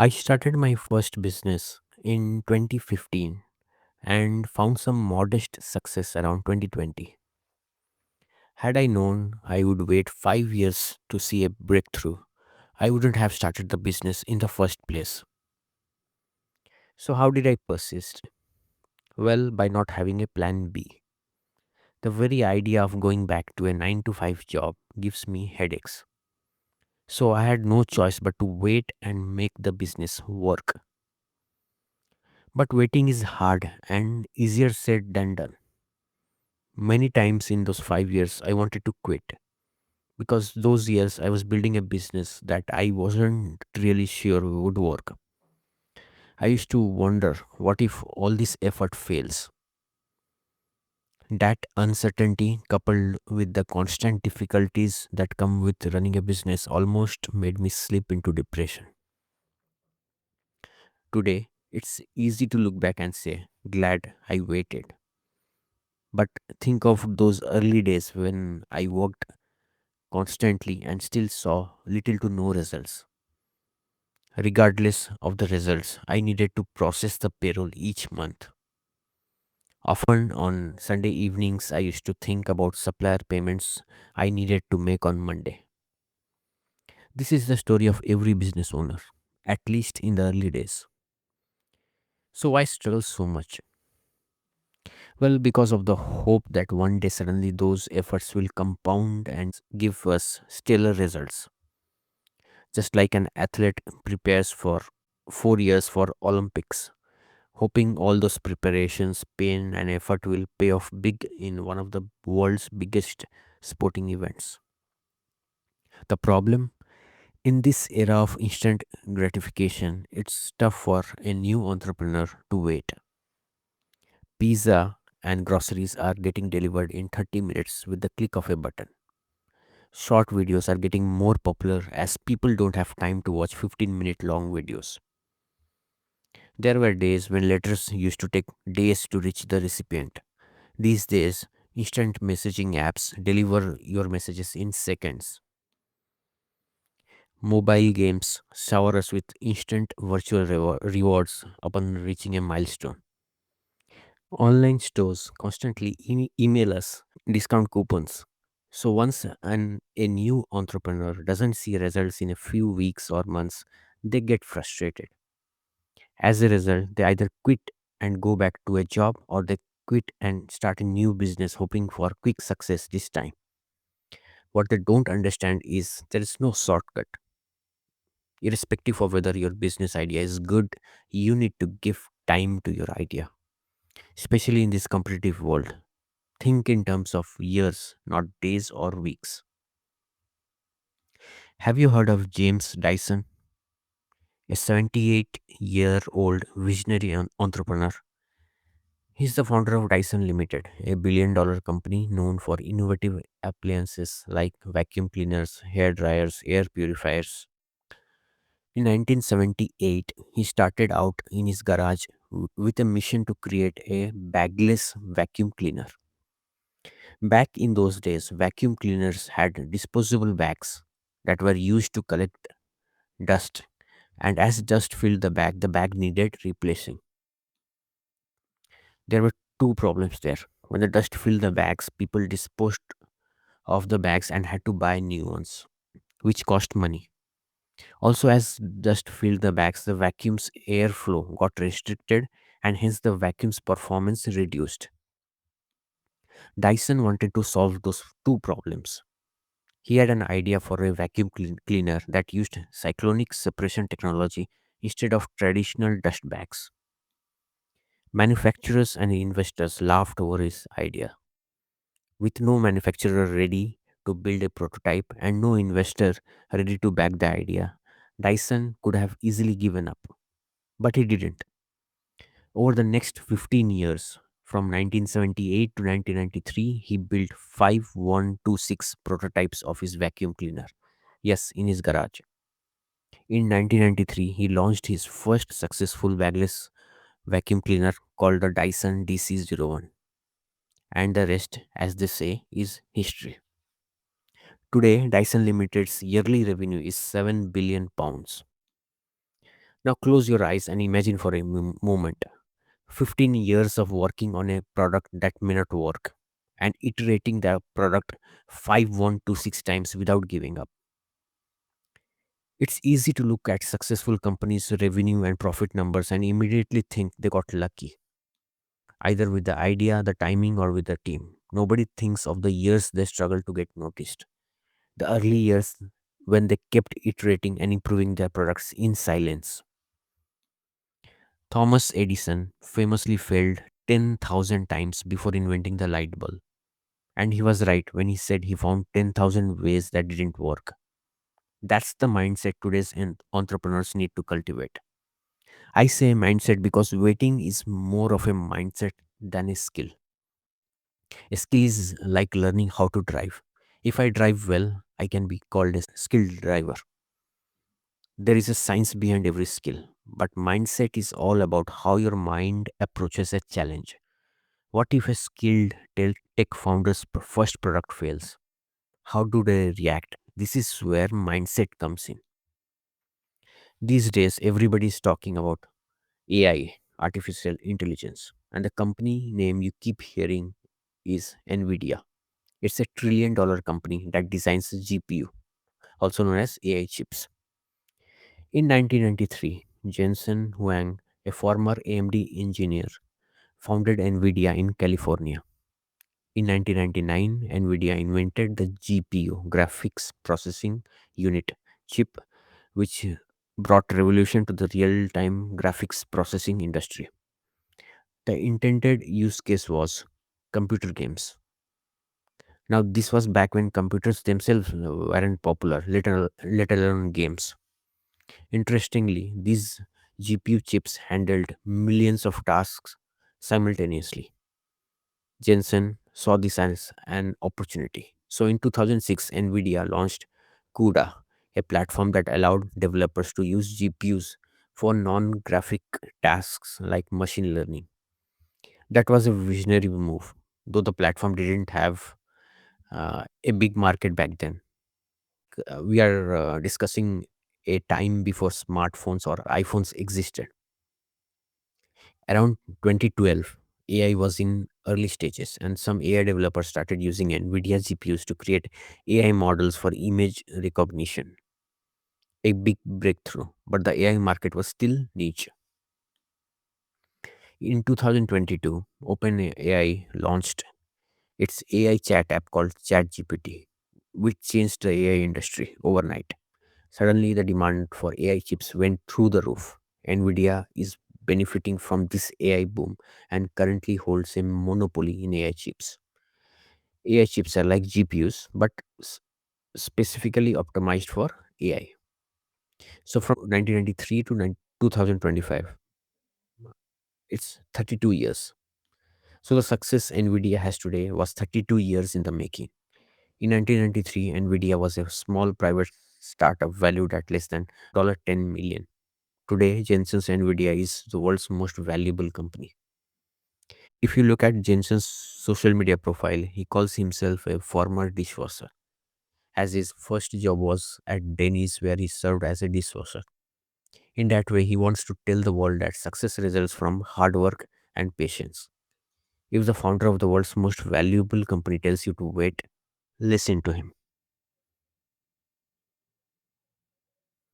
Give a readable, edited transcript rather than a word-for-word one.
I started my first business in 2015 and found some modest success around 2020. Had I known I would wait 5 years to see a breakthrough, I wouldn't have started the business in the first place. So, how did I persist? Well, by not having a plan B. The very idea of going back to a 9 to 5 job gives me headaches. So, I had no choice but to wait and make the business work. But waiting is hard and easier said than done. Many times in those 5 years, I wanted to quit because those years I was building a business that I wasn't really sure would work. I used to wonder, what if all this effort fails? That uncertainty, coupled with the constant difficulties that come with running a business, almost made me slip into depression. Today, it's easy to look back and say, glad I waited. But think of those early days when I worked constantly and still saw little to no results. Regardless of the results, I needed to process the payroll each month. Often on Sunday evenings, I used to think about supplier payments I needed to make on Monday. This is the story of every business owner, at least in the early days. So, why struggle so much? Well, because of the hope that one day suddenly those efforts will compound and give us stellar results. Just like an athlete prepares for 4 years for Olympics, hoping all those preparations, pain, and effort will pay off big in one of the world's biggest sporting events. The problem, in this era of instant gratification, it's tough for a new entrepreneur to wait. Pizza and groceries are getting delivered in 30 minutes with the click of a button. Short videos are getting more popular as people don't have time to watch 15-minute long videos. There were days when letters used to take days to reach the recipient. These days, instant messaging apps deliver your messages in seconds. Mobile games shower us with instant virtual rewards upon reaching a milestone. Online stores constantly email us discount coupons. So once a new entrepreneur doesn't see results in a few weeks or months, they get frustrated. As a result, they either quit and go back to a job, or they quit and start a new business hoping for quick success this time. What they don't understand is there is no shortcut. Irrespective of whether your business idea is good, you need to give time to your idea, especially in this competitive world. Think in terms of years, not days or weeks. Have you heard of James Dyson, a 78-year-old visionary entrepreneur? He's the founder of Dyson Limited, a billion-dollar company known for innovative appliances like vacuum cleaners, hair dryers, air purifiers. In 1978, he started out in his garage with a mission to create a bagless vacuum cleaner. Back in those days, vacuum cleaners had disposable bags that were used to collect dust, and as dust filled the bag needed replacing. There were two problems there. When the dust filled the bags, people disposed of the bags and had to buy new ones, which cost money. Also, as dust filled the bags, the vacuum's airflow got restricted and hence the vacuum's performance reduced. Dyson wanted to solve those two problems. He had an idea for a vacuum cleaner that used cyclonic separation technology instead of traditional dust bags. Manufacturers and investors laughed over his idea. With no manufacturer ready to build a prototype and no investor ready to back the idea, Dyson could have easily given up. But he didn't. Over the next 15 years, from 1978 to 1993, he built 5126 prototypes of his vacuum cleaner. Yes, in his garage. In 1993, he launched his first successful bagless vacuum cleaner called the Dyson DC-01. And the rest, as they say, is history. Today, Dyson Limited's yearly revenue is 7 billion pounds. Now close your eyes and imagine for a moment 15 years of working on a product that may not work and iterating the product 51 to 6 times without giving up. It's easy to look at successful companies' revenue and profit numbers and immediately think they got lucky, either with the idea, the timing, or with the team. Nobody thinks of the years they struggled to get noticed. The early years when they kept iterating and improving their products in silence. Thomas Edison famously failed 10,000 times before inventing the light bulb. And he was right when he said he found 10,000 ways that didn't work. That's the mindset today's entrepreneurs need to cultivate. I say mindset because waiting is more of a mindset than a skill. A skill is like learning how to drive. If I drive well, I can be called a skilled driver. There is a science behind every skill, but mindset is all about how your mind approaches a challenge. What if a skilled tech founder's first product fails? How do they react? This is where mindset comes in. These days, everybody is talking about AI, artificial intelligence, and the company name you keep hearing is NVIDIA. It's a $1 trillion company that designs GPU, also known as AI chips. In 1993, Jensen Huang, a former AMD engineer, founded NVIDIA in California. In 1999, NVIDIA invented the GPU, graphics processing unit chip, which brought revolution to the real-time graphics processing industry. The intended use case was computer games. Now, this was back when computers themselves weren't popular, let alone games. Interestingly, these GPU chips handled millions of tasks simultaneously. Jensen saw this as an opportunity. So in 2006, NVIDIA launched CUDA, a platform that allowed developers to use GPUs for non graphic tasks like machine learning. That was a visionary move, though the platform didn't have a big market back then. We are discussing a time before smartphones or iPhones existed. Around 2012, AI was in early stages, and some AI developers started using NVIDIA GPUs to create AI models for image recognition. A big breakthrough, but the AI market was still niche. In 2022, OpenAI launched its AI chat app called ChatGPT, which changed the AI industry overnight. Suddenly, the demand for AI chips went through the roof. NVIDIA is benefiting from this AI boom and currently holds a monopoly in AI chips. AI chips are like GPUs, but specifically optimized for AI. So from 1993 to 2025, it's 32 years. So the success NVIDIA has today was 32 years in the making. In 1993, NVIDIA was a small private startup valued at less than $10 million. Today, Jensen's NVIDIA is the world's most valuable company. If you look at Jensen's social media profile, he calls himself a former dishwasher, as his first job was at Denny's, where he served as a dishwasher. In that way, he wants to tell the world that success results from hard work and patience. If the founder of the world's most valuable company tells you to wait, listen to him.